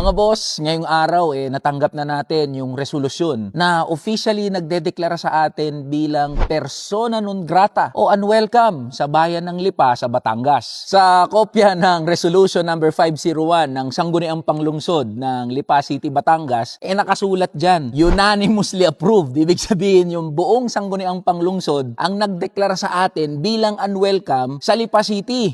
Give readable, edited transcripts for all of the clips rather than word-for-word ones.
Mga boss, ngayong araw natanggap na natin yung resolusyon na officially nagdedeklara sa atin bilang persona non grata o unwelcome sa bayan ng Lipa sa Batangas. Sa kopya ng resolution number 501 ng Sangguniang Panglungsod ng Lipa City, Batangas, nakasulat dyan, unanimously approved. Ibig sabihin yung buong Sangguniang Panglungsod ang nagdeklara sa atin bilang unwelcome sa Lipa City.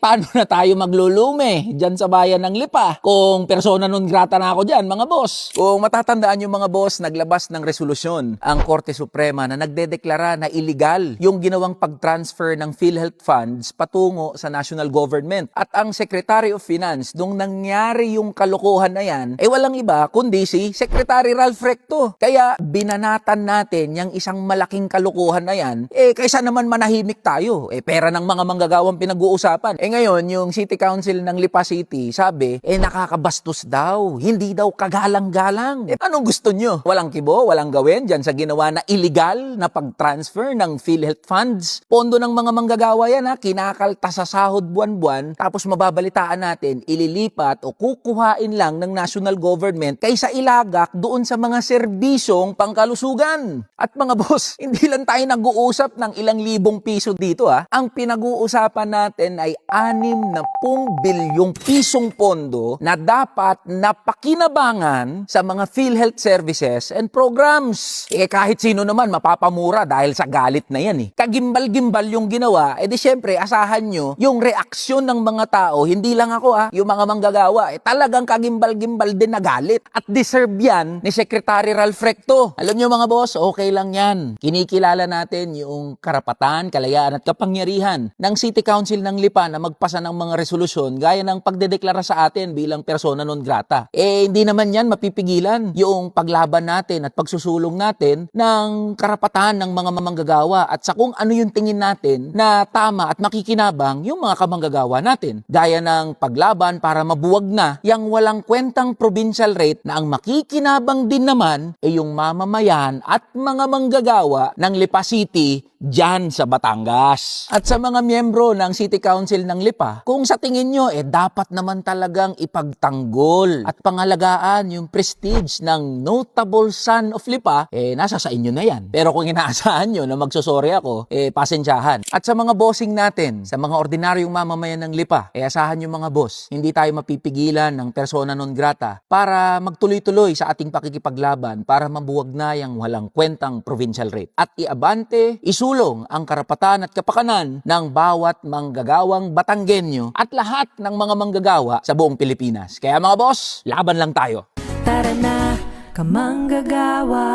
Paano na tayo maglulume dyan sa bayan ng Lipa kung persona non grata na ako dyan, mga boss? Kung matatandaan yung mga boss, naglabas ng resolusyon ang Korte Suprema na nagdedeklara na illegal yung ginawang pag-transfer ng PhilHealth funds patungo sa national government. At ang Secretary of Finance, nung nangyari yung kalokohan na yan, walang iba kundi si Secretary Ralph Recto. Kaya binanatan natin yung isang malaking kalokohan na yan, kaysa naman manahimik tayo. Pera ng mga manggagawang pinag-uusapan. Ngayon, yung City Council ng Lipa City, sabi, nakakabastos daw, hindi daw kagalang-galang. Anong gusto nyo? Walang kibo, walang gawin dyan sa ginawa na illegal na pag-transfer ng PhilHealth funds. Pondo ng mga manggagawa yan, kinakalta sa sahod buwan-buwan, tapos mababalitaan natin, ililipat o kukuhain lang ng national government kaysa ilagak doon sa mga serbisyong pangkalusugan. At mga boss, hindi lang tayo nag-uusap ng ilang libong piso dito. Ang pinag-uusapan natin ay 60 bilyong pisong pondo na dapat napakinabangan sa mga PhilHealth services and programs. Kahit sino naman mapapamura dahil sa galit na yan. Kagimbal-gimbal yung ginawa, di syempre asahan nyo yung reaksyon ng mga tao, hindi lang ako yung mga manggagawa, talagang kagimbal-gimbal din na galit. At deserve yan ni Secretary Ralph Recto. Alam nyo mga boss, okay lang yan. Kinikilala natin yung karapatan, kalayaan at kapangyarihan ng City Council ng Lipa na magpasa ng mga resolusyon gaya ng pagdedeklara sa atin bilang persona non grata. Hindi naman yan mapipigilan yung paglaban natin at pagsusulong natin ng karapatan ng mga manggagawa at sa kung ano yung tingin natin na tama at makikinabang yung mga kamanggagawa natin. Gaya ng paglaban para mabuwag na yung walang kwentang provincial rate na ang makikinabang din naman yung mamamayan at mga manggagawa ng Lipa City dyan sa Batangas. At sa mga miyembro ng City Council ng Lipa, kung sa tingin nyo, dapat naman talagang ipagtanggol at pangalagaan yung prestige ng notable son of Lipa, nasa sa inyo na yan. Pero kung inaasahan nyo na magsusori ako, pasensyahan. At sa mga bossing natin, sa mga ordinaryong mamamayan ng Lipa, asahan nyo mga boss, hindi tayo mapipigilan ng persona non grata para magtuloy-tuloy sa ating pakikipaglaban para mabuwag na yung walang kwentang provincial rate. At iabante, isulong ang karapatan at kapakanan ng bawat manggagawang Batanggenyo at lahat ng mga manggagawa sa buong Pilipinas. Kaya mga boss, laban lang tayo. Tara na, kamanggagawa.